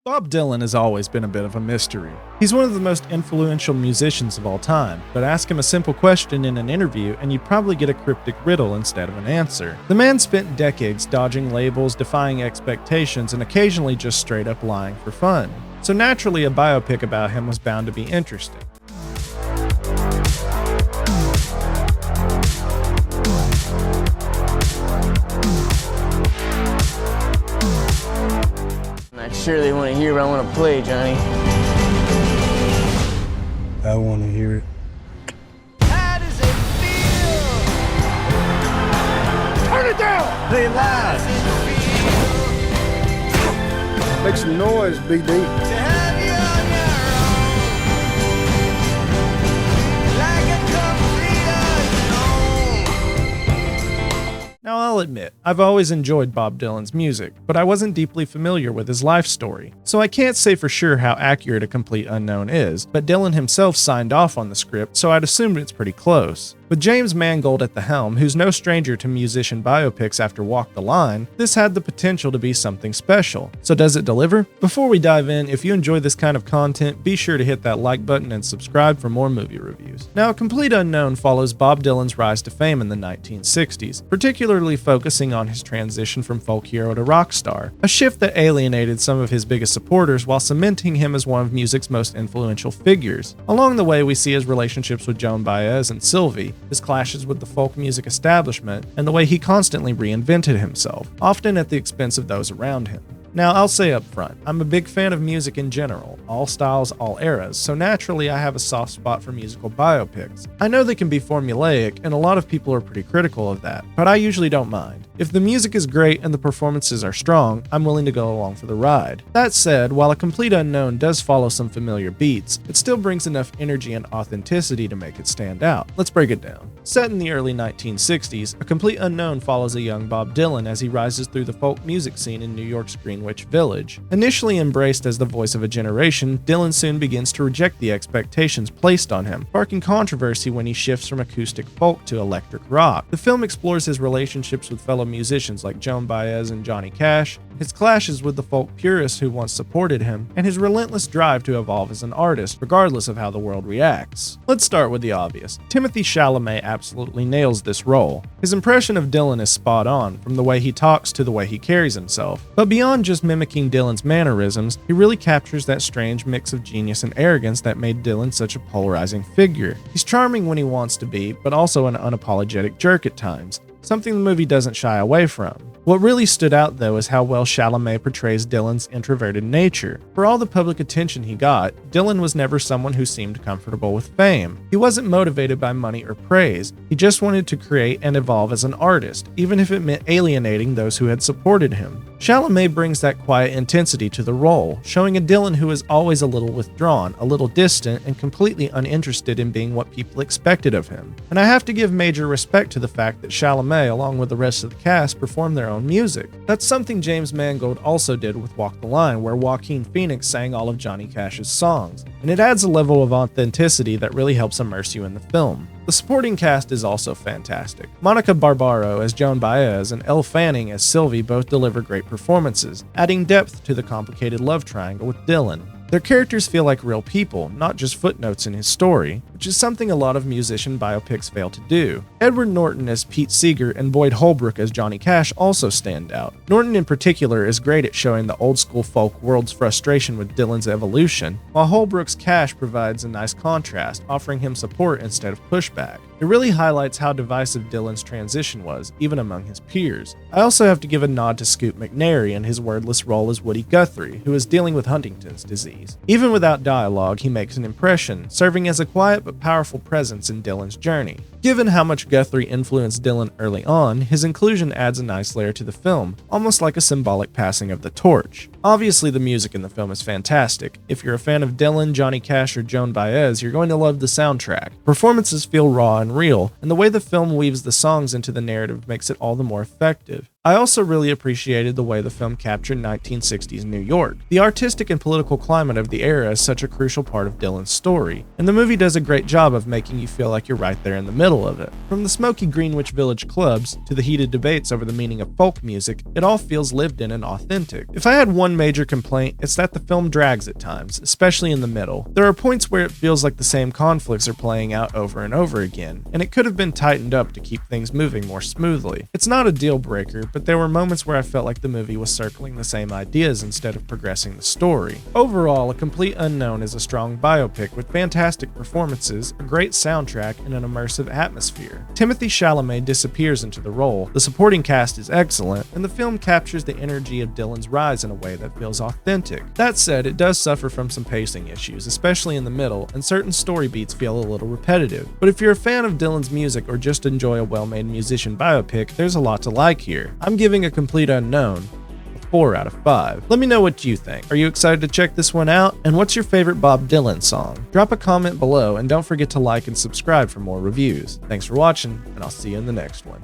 Bob Dylan has always been a bit of a mystery. He's one of the most influential musicians of all time, but ask him a simple question in an interview and you'd probably get a cryptic riddle instead of an answer. The man spent decades dodging labels, defying expectations, and occasionally just straight up lying for fun. So naturally, a biopic about him was bound to be interesting. Not sure they want to hear what I want to play, Johnny. I want to hear it. How does it feel? Turn it down! Play it loud! Make some noise, BD. To have you on your own, like a complete unknown. Now, I'll admit, I've always enjoyed Bob Dylan's music, but I wasn't deeply familiar with his life story, so I can't say for sure how accurate A Complete Unknown is, but Dylan himself signed off on the script, so I'd assumed it's pretty close. With James Mangold at the helm, who's no stranger to musician biopics after Walk the Line, this had the potential to be something special. So does it deliver? Before we dive in, if you enjoy this kind of content, be sure to hit that like button and subscribe for more movie reviews. Now, A Complete Unknown follows Bob Dylan's rise to fame in the 1960s, particularly focusing on his transition from folk hero to rock star, a shift that alienated some of his biggest supporters while cementing him as one of music's most influential figures. Along the way, we see his relationships with Joan Baez and Sylvie, his clashes with the folk music establishment, and the way he constantly reinvented himself, often at the expense of those around him. Now, I'll say up front, I'm a big fan of music in general, all styles, all eras, so naturally I have a soft spot for musical biopics. I know they can be formulaic, and a lot of people are pretty critical of that, but I usually don't mind. If the music is great and the performances are strong, I'm willing to go along for the ride. That said, while A Complete Unknown does follow some familiar beats, it still brings enough energy and authenticity to make it stand out. Let's break it down. Set in the early 1960s, A Complete Unknown follows a young Bob Dylan as he rises through the folk music scene in New York's Greenwich Village. Initially embraced as the voice of a generation, Dylan soon begins to reject the expectations placed on him, sparking controversy when he shifts from acoustic folk to electric rock. The film explores his relationships with fellow musicians like Joan Baez and Johnny Cash, his clashes with the folk purists who once supported him, and his relentless drive to evolve as an artist, regardless of how the world reacts. Let's start with the obvious. Timothée Chalamet absolutely nails this role. His impression of Dylan is spot on, from the way he talks to the way he carries himself. But beyond just mimicking Dylan's mannerisms, he really captures that strange mix of genius and arrogance that made Dylan such a polarizing figure. He's charming when he wants to be, but also an unapologetic jerk at times, something the movie doesn't shy away from. What really stood out, though, is how well Chalamet portrays Dylan's introverted nature. For all the public attention he got, Dylan was never someone who seemed comfortable with fame. He wasn't motivated by money or praise. He just wanted to create and evolve as an artist, even if it meant alienating those who had supported him. Chalamet brings that quiet intensity to the role, showing a Dylan who is always a little withdrawn, a little distant, and completely uninterested in being what people expected of him. And I have to give major respect to the fact that Chalamet, along with the rest of the cast, performed their own music. That's something James Mangold also did with Walk the Line, where Joaquin Phoenix sang all of Johnny Cash's songs, and it adds a level of authenticity that really helps immerse you in the film. The supporting cast is also fantastic. Monica Barbaro as Joan Baez and Elle Fanning as Sylvie both deliver great performances, adding depth to the complicated love triangle with Dylan. Their characters feel like real people, not just footnotes in his story, which is something a lot of musician biopics fail to do. Edward Norton as Pete Seeger and Boyd Holbrook as Johnny Cash also stand out. Norton in particular is great at showing the old-school folk world's frustration with Dylan's evolution, while Holbrook's Cash provides a nice contrast, offering him support instead of pushback. It really highlights how divisive Dylan's transition was, even among his peers. I also have to give a nod to Scoot McNairy in his wordless role as Woody Guthrie, who is dealing with Huntington's disease. Even without dialogue, he makes an impression, serving as a quiet but powerful presence in Dylan's journey. Given how much Guthrie influenced Dylan early on, his inclusion adds a nice layer to the film, almost like a symbolic passing of the torch. Obviously, the music in the film is fantastic. If you're a fan of Dylan, Johnny Cash, or Joan Baez, you're going to love the soundtrack. Performances feel raw and real, and the way the film weaves the songs into the narrative makes it all the more effective. I also really appreciated the way the film captured 1960s New York. The artistic and political climate of the era is such a crucial part of Dylan's story, and the movie does a great job of making you feel like you're right there in the middle of it. From the smoky Greenwich Village clubs to the heated debates over the meaning of folk music, it all feels lived in and authentic. If I had one one major complaint, it's that the film drags at times, especially in the middle. There are points where it feels like the same conflicts are playing out over and over again, and it could have been tightened up to keep things moving more smoothly. It's not a deal breaker, but there were moments where I felt like the movie was circling the same ideas instead of progressing the story. Overall, A Complete Unknown is a strong biopic with fantastic performances, a great soundtrack, and an immersive atmosphere. Timothée Chalamet disappears into the role, the supporting cast is excellent, and the film captures the energy of Dylan's rise in a way that feels authentic. That said, it does suffer from some pacing issues, especially in the middle, and certain story beats feel a little repetitive. But if you're a fan of Dylan's music or just enjoy a well-made musician biopic, there's a lot to like here. I'm giving A Complete Unknown 4 out of 5. Let me know what you think. Are you excited to check this one out? And what's your favorite Bob Dylan song? Drop a comment below and don't forget to like and subscribe for more reviews. Thanks for watching, and I'll see you in the next one.